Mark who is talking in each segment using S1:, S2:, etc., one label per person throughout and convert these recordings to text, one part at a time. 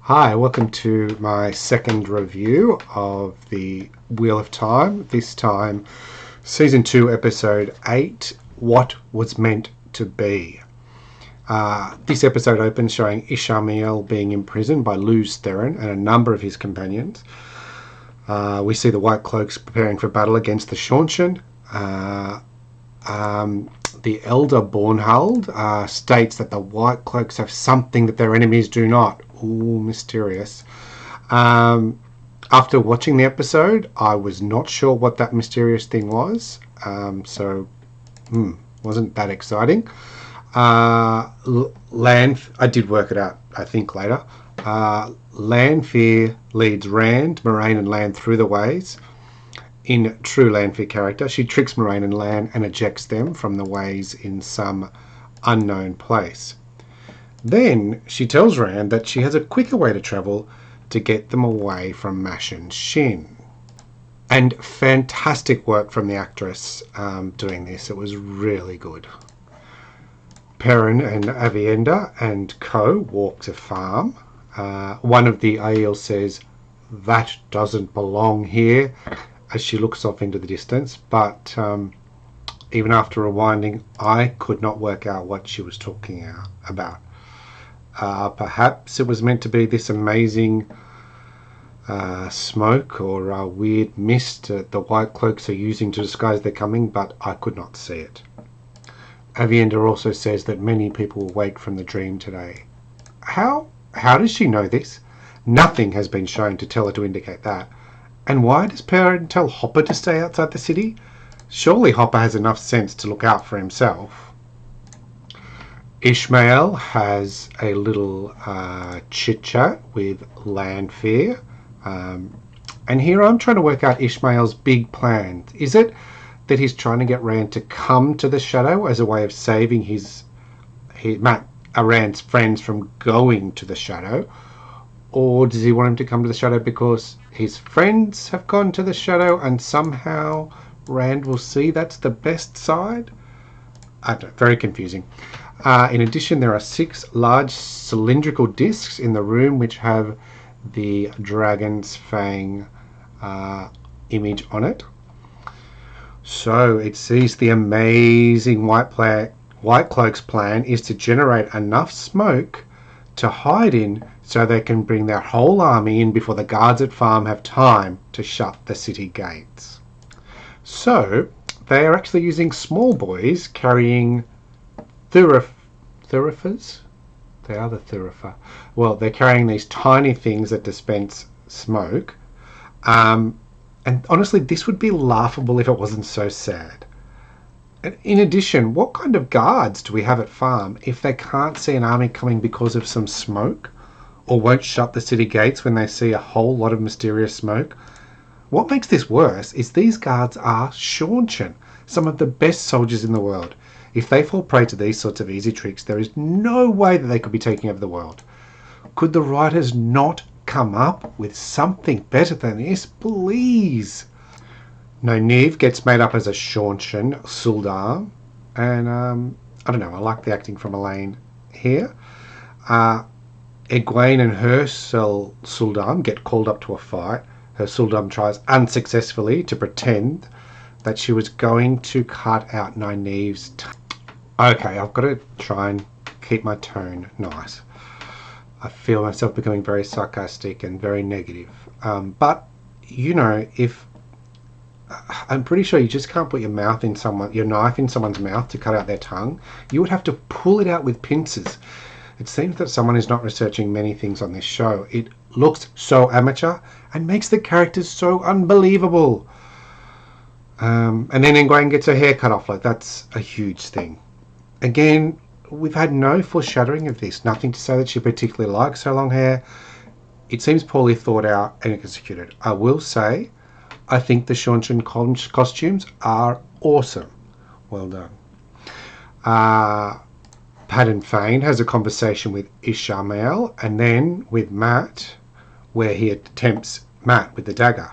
S1: Hi, welcome to my second review of the Wheel of Time. This time, Season 2, Episode 8, What Was Meant to Be. This episode opens showing Ishamael being imprisoned by Lews Therin and a number of his companions. We see the White Cloaks preparing for battle against the Seanchan. The Elder Bornhald states that the White Cloaks have something that their enemies do not. Ooh, mysterious. After watching the episode, I was not sure what that mysterious thing was. Wasn't that exciting. Land, I did work it out, I think, later. Lanfear leads Rand, Moiraine and Lan through the ways. In true Lanfear character, she tricks Moiraine and Lan and ejects them from the ways in some unknown place. Then she tells Rand that she has a quicker way to travel to get them away from Machin Shin. And fantastic work from the actress doing this. It was really good. Perrin and Aviendha and co walk to farm. One of the Aiel says, "That doesn't belong here," as she looks off into the distance. But even after rewinding, I could not work out what she was talking about. Perhaps it was meant to be this amazing smoke or weird mist that the White Cloaks are using to disguise their coming, but I could not see it. Aviendha also says that many people will wake from the dream today. How does she know this? Nothing has been shown to tell her to indicate that. And why does Perrin tell Hopper to stay outside the city? Surely Hopper has enough sense to look out for himself. Ishamael has a little chit-chat with Lanfear. And here I'm trying to work out Ishamael's big plan. Is it that he's trying to get Rand to come to the Shadow as a way of saving Rand's friends from going to the Shadow? Or does he want him to come to the Shadow because his friends have gone to the Shadow and somehow Rand will see that's the best side? I don't know, very confusing. In addition, there are 6 large cylindrical discs in the room which have the Dragon's Fang image on it. So it sees the amazing White Cloaks' plan is to generate enough smoke to hide in so they can bring their whole army in before the guards at farm have time to shut the city gates. So they are actually using small boys carrying thurifers? They are the thurifer. Well, they're carrying these tiny things that dispense smoke. And honestly, this would be laughable if it wasn't so sad. And in addition, what kind of guards do we have at farm if they can't see an army coming because of some smoke? Or won't shut the city gates when they see a whole lot of mysterious smoke? What makes this worse is these guards are Seanchan, some of the best soldiers in the world. If they fall prey to these sorts of easy tricks, there is no way that they could be taking over the world. Could the writers not come up with something better than this, please? Nynaeve gets made up as a Seanchan, Suldar, and I don't know, I like the acting from Elaine here. Egwene and her Suldam get called up to a fight. Her Suldam tries unsuccessfully to pretend that she was going to cut out Nynaeve's Okay, I've got to try and keep my tone nice. I feel myself becoming very sarcastic and very negative. But, you know, I'm pretty sure you just can't put your knife in someone's mouth to cut out their tongue. You would have to pull it out with pincers. It seems that someone is not researching many things on this show. It looks so amateur and makes the characters so unbelievable. And then Egwene gets her hair cut off. Like, that's a huge thing. Again, we've had no foreshadowing of this. Nothing to say that she particularly likes her long hair. It seems poorly thought out and executed. I will say, I think the Seanchan costumes are awesome. Well done. Padan Fain has a conversation with Ishamael and then with Mat, where he attempts Mat with the dagger.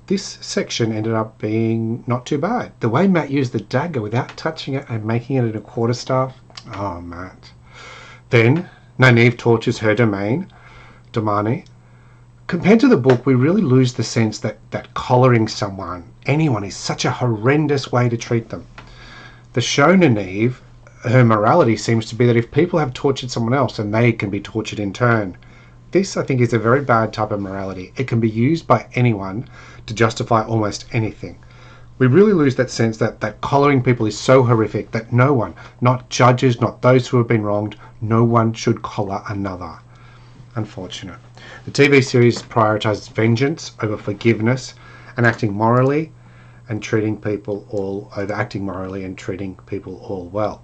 S1: This section ended up being not too bad. The way Mat used the dagger without touching it and making it in a quarterstaff. Oh, Mat. Then Nynaeve tortures her domain Damani. Compared to the book, we really lose the sense that collaring anyone, is such a horrendous way to treat them. The show, Nynaeve, her morality seems to be that if people have tortured someone else, then they can be tortured in turn. This, I think, is a very bad type of morality. It can be used by anyone to justify almost anything. We really lose that sense that collaring people is so horrific that no one, not judges, not those who have been wronged, no one should collar another. Unfortunate. The TV series prioritizes vengeance over forgiveness and acting morally and treating people all well.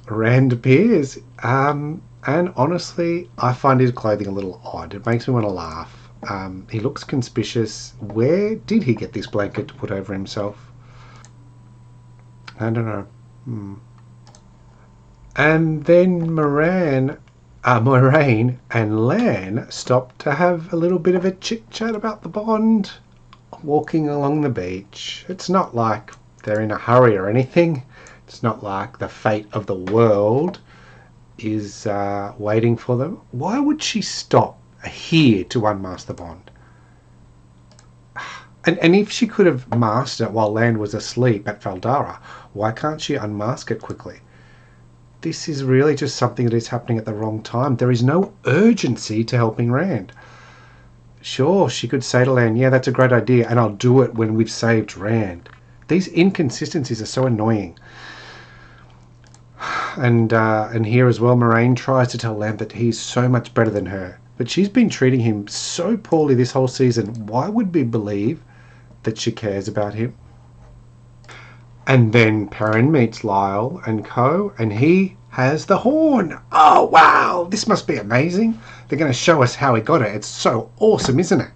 S1: Rand appears, and honestly, I find his clothing a little odd. It makes me want to laugh. He looks conspicuous. Where did he get this blanket to put over himself? I don't know. And then Moiraine and Lan stopped to have a little bit of a chit-chat about the bond, walking along the beach. It's not like they're in a hurry or anything. It's not like the fate of the world is waiting for them. Why would she stop here to unmask the bond? And if she could have masked it while Lan was asleep at Faldara, why can't she unmask it quickly? This is really just something that is happening at the wrong time. There is no urgency to helping Rand. Sure, she could say to Lan, yeah, that's a great idea, and I'll do it when we've saved Rand. These inconsistencies are so annoying. And here as well, Moiraine tries to tell Lan that he's so much better than her. But she's been treating him so poorly this whole season. Why would we believe that she cares about him? And then Perrin meets Lyle and co, and he has the horn. Oh, wow, this must be amazing. They're going to show us how he got it. It's so awesome, isn't it?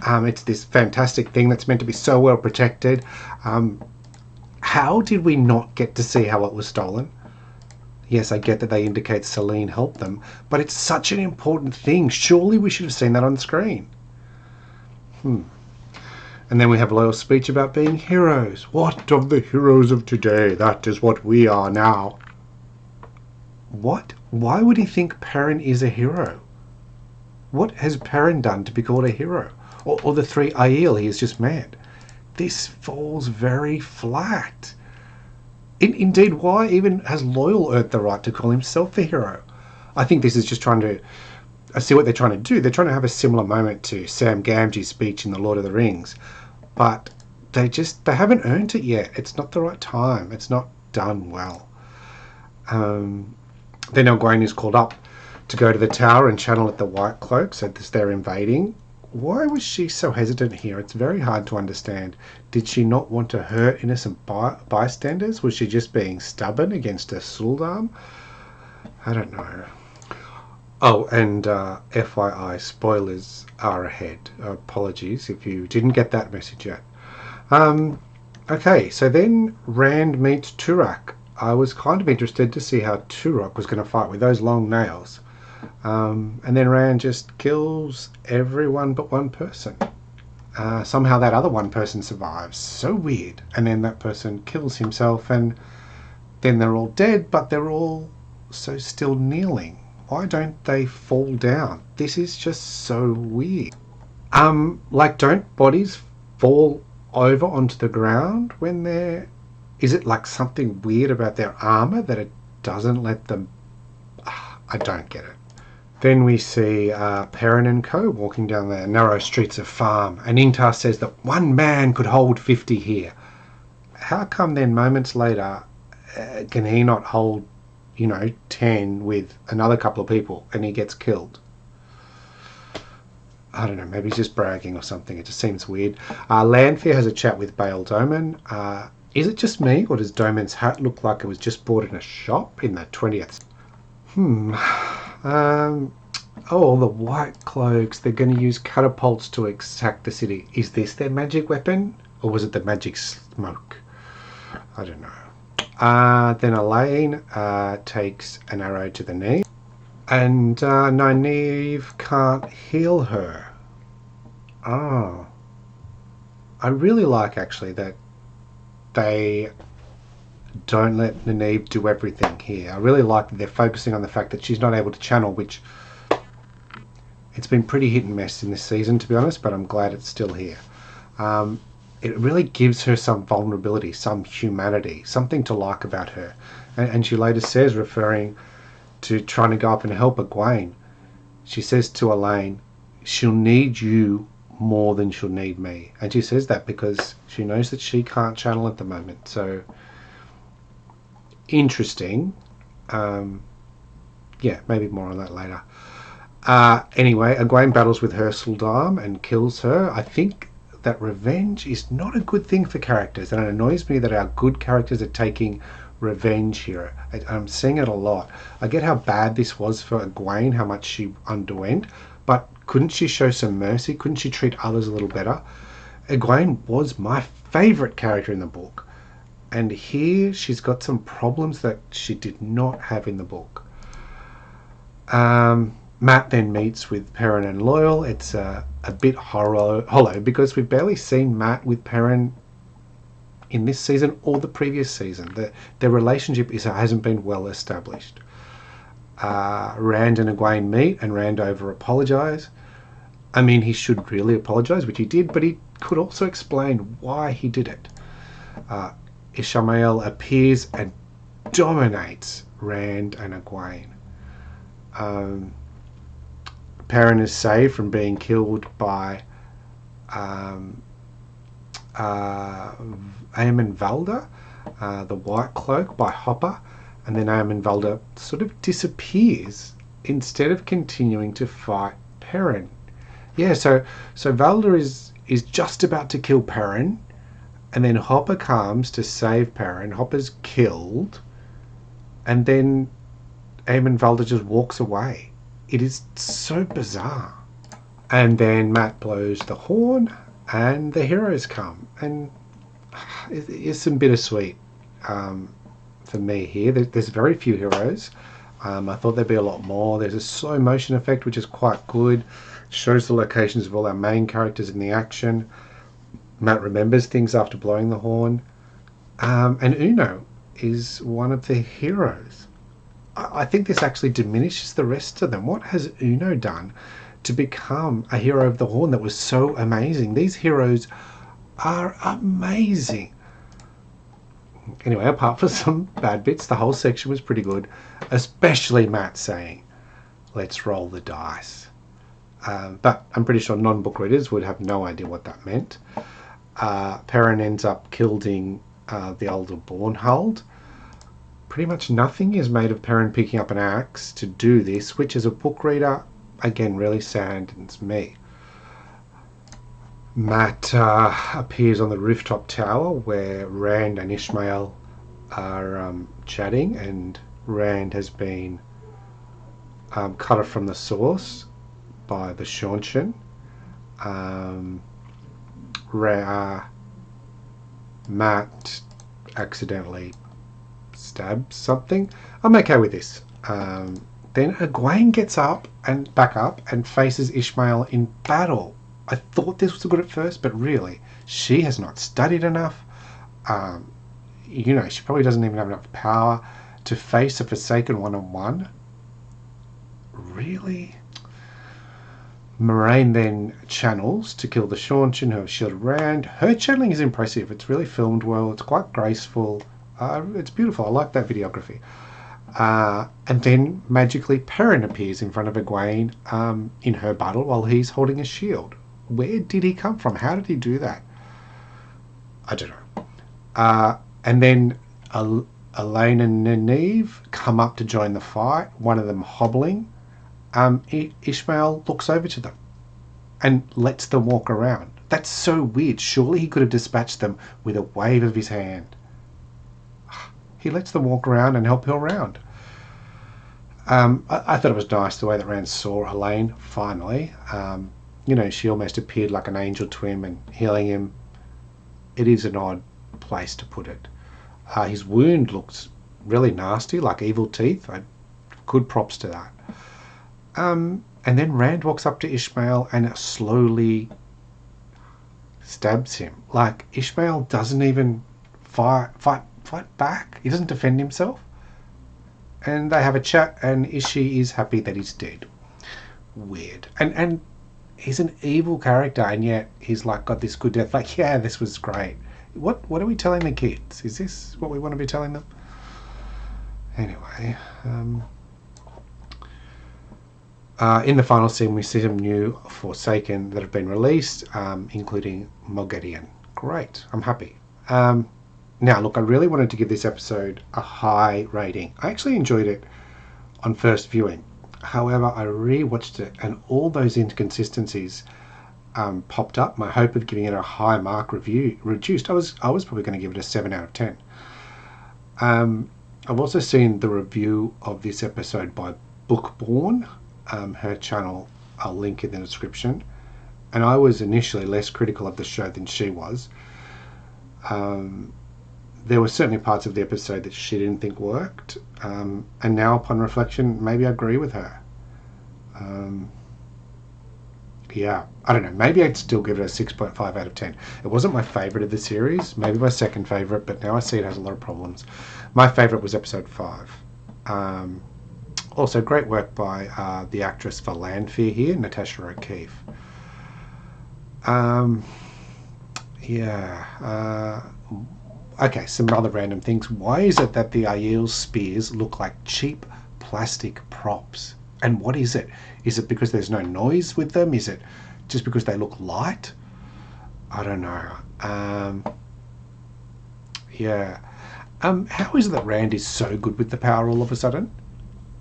S1: It's this fantastic thing that's meant to be so well protected. How did we not get to see how it was stolen? Yes, I get that they indicate Selene helped them, but it's such an important thing. Surely we should have seen that on screen. And then we have Loyal's speech about being heroes. What of the heroes of today? That is what we are now. What? Why would he think Perrin is a hero? What has Perrin done to be called a hero? Or the three Aiel, he is just mad. This falls very flat. Indeed, why even has Loyal earned the right to call himself a hero? I think this is just trying to... I see what they're trying to do. They're trying to have a similar moment to Sam Gamgee's speech in The Lord of the Rings. But they haven't earned it yet. It's not the right time. It's not done well. Then Egwene is called up to go to the tower and channel at the White Cloak, so they're invading. Why was she so hesitant here? It's very hard to understand. Did she not want to hurt innocent bystanders? Was she just being stubborn against a Suldam? I don't know. Oh, and FYI, spoilers are ahead. Apologies if you didn't get that message yet. Okay, so then Rand meets Turak. I was kind of interested to see how Turak was going to fight with those long nails. And then Rand just kills everyone but one person. Somehow that other one person survives. So weird. And then that person kills himself, and then they're all dead, but they're all so still kneeling. Why don't they fall down? This is just so weird. Like, don't bodies fall over onto the ground when they're... Is it like something weird about their armor that it doesn't let them... I don't get it. Then we see Perrin and co walking down the narrow streets of Farm, and Intar says that one man could hold 50 here. How come then moments later can he not hold, 10 with another couple of people and he gets killed? I don't know, maybe he's just bragging or something. It just seems weird. Lanfear has a chat with Bail Doman. Is it just me, or does Doman's hat look like it was just bought in a shop in the 20th? Oh, the White Cloaks. They're going to use catapults to attack the city. Is this their magic weapon? Or was it the magic smoke? I don't know. Then Elaine takes an arrow to the knee. And Nynaeve can't heal her. Oh. I really like, actually, that they don't let Nynaeve do everything here. I really like that they're focusing on the fact that she's not able to channel, which It's been pretty hit and miss in this season, to be honest, but I'm glad it's still here. It really gives her some vulnerability, some humanity, something to like about her. And she later says, referring to trying to go up and help Egwene, she says to Elaine, she'll need you more than she'll need me. And she says that because she knows that she can't channel at the moment. So, interesting. Yeah, maybe more on that later. Anyway, Egwene battles with her Suldam and kills her. I think that revenge is not a good thing for characters, and it annoys me that our good characters are taking revenge here. I'm seeing it a lot. I get how bad this was for Egwene, how much she underwent, but couldn't she show some mercy? Couldn't she treat others a little better? Egwene was my favourite character in the book, and here she's got some problems that she did not have in the book. Matt then meets with Perrin and Loial. It's a bit hollow because we've barely seen Matt with Perrin in this season or the previous season. Their relationship hasn't been well established. Rand and Egwene meet, and Rand over-apologise. I mean, he should really apologise, which he did, but he could also explain why he did it. Ishamael appears and dominates Rand and Egwene. Perrin is saved from being killed by Aemon Valda, the White Cloak, by Hopper, and then Aemon Valda sort of disappears instead of continuing to fight Perrin. Yeah, so Valda is just about to kill Perrin, and then Hopper comes to save Perrin. Hopper's killed, and then Aemon Valda just walks away. It is so bizarre. And then Matt blows the horn, and the heroes come, and it's some bittersweet for me here. There's very few heroes. I thought there'd be a lot more. There's a slow motion effect, which is quite good. Shows the locations of all our main characters in the action. Matt remembers things after blowing the horn. And Uno is one of the heroes. I think this actually diminishes the rest of them. What has Uno done to become a hero of the horn that was so amazing? These heroes are amazing. Anyway, apart from some bad bits, the whole section was pretty good, especially Matt saying, let's roll the dice. But I'm pretty sure non-book readers would have no idea what that meant. Perrin ends up killing the older Bornhald. Pretty much nothing is made of Perrin picking up an axe to do this, which as a book reader, again, really saddens me. Matt appears on the rooftop tower where Rand and Ishamael are chatting, and Rand has been cut off from the source by the Seanchan. Matt accidentally stabs something. I'm okay with this. Then Egwene gets up and back up and faces Ishamael in battle. I thought this was good at first, but really, she has not studied enough. She probably doesn't even have enough power to face a Forsaken one-on-one. Really? Moraine then channels to kill the Seanchan who have shielded Rand. Her channeling is impressive. It's really filmed well. It's quite graceful. It's beautiful. I like that videography. And then magically Perrin appears in front of Egwene in her battle while he's holding a shield. Where did he come from? How did he do that? I don't know. And then Elaine and Nynaeve come up to join the fight, one of them hobbling. Ishamael looks over to them and lets them walk around. That's so weird. Surely he could have dispatched them with a wave of his hand. He lets them walk around and help her around. I thought it was nice the way that Rand saw Elaine finally. She almost appeared like an angel to him and healing him. It is an odd place to put it. His wound looks really nasty, like evil teeth. Good props to that. And then Rand walks up to Ishamael and slowly stabs him. Like, Ishamael doesn't even fight back. He doesn't defend himself. And they have a chat, and Ishi is happy that he's dead. weird. And he's an evil character, and yet he's like got this good death. Like, yeah, this was great. What are we telling the kids? Is this what we want to be telling them? Anyway, in the final scene, we see some new Forsaken that have been released, including Moghedien. Great, I'm happy. Now, look, I really wanted to give this episode a high rating. I actually enjoyed it on first viewing. However, I rewatched it, and all those inconsistencies popped up. My hope of giving it a high mark review reduced. I was probably going to give it a 7 out of 10. I've also seen the review of this episode by Bookborn. Her channel, I'll link in the description. And I was initially less critical of the show than she was. There were certainly parts of the episode that she didn't think worked. And now, upon reflection, maybe I agree with her. Yeah, I don't know. Maybe I'd still give it a 6.5 out of 10. It wasn't my favourite of the series. Maybe my second favourite, but now I see it has a lot of problems. My favourite was episode 5. Also, great work by the actress for Lanfear here, Natasha O'Keeffe. Okay, some other random things. Why is it that the Aiel's spears look like cheap plastic props? And what is it? Is it because there's no noise with them? Is it just because they look light? I don't know. How is it that Rand is so good with the power all of a sudden?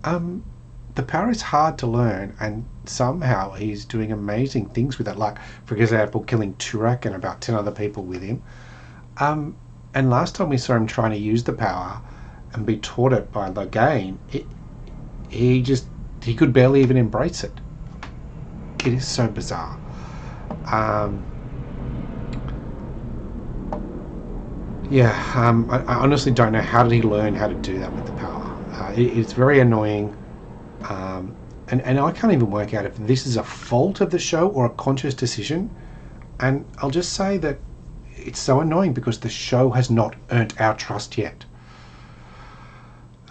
S1: The power is hard to learn, and somehow he's doing amazing things with it. Like, for example, killing Turak and about 10 other people with him. And last time we saw him trying to use the power and be taught it by Logain, he could barely even embrace it. It is so bizarre. I honestly don't know how did he learn how to do that with the power. It's very annoying. And I can't even work out if this is a fault of the show or a conscious decision. And I'll just say that it's so annoying because the show has not earned our trust yet.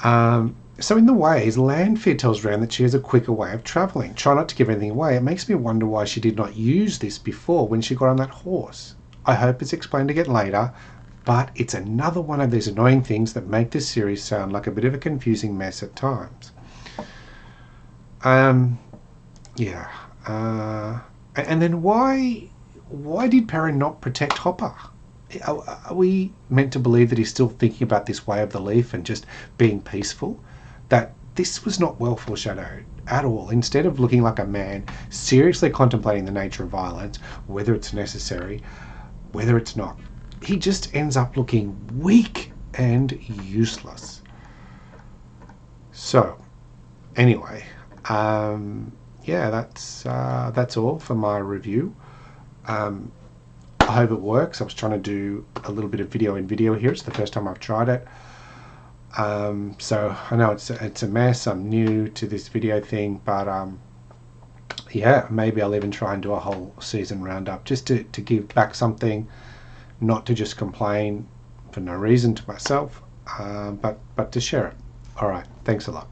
S1: So in the ways, Lanfear tells Rand that she has a quicker way of travelling. Try not to give anything away. It makes me wonder why she did not use this before when she got on that horse. I hope it's explained again later, but it's another one of these annoying things that make this series sound like a bit of a confusing mess at times. And then why did Perrin not protect Hopper? Are we meant to believe that he's still thinking about this way of the leaf and just being peaceful? That this was not well foreshadowed at all. Instead of looking like a man seriously contemplating the nature of violence, whether it's necessary, whether it's not, he just ends up looking weak and useless. So, anyway, that's all for my review. I hope it works. I was trying to do a little bit of video in video here. It's the first time I've tried it. So I know it's a mess. I'm new to this video thing, but maybe I'll even try and do a whole season roundup just to give back something, not to just complain for no reason to myself, but to share it. All right, thanks a lot.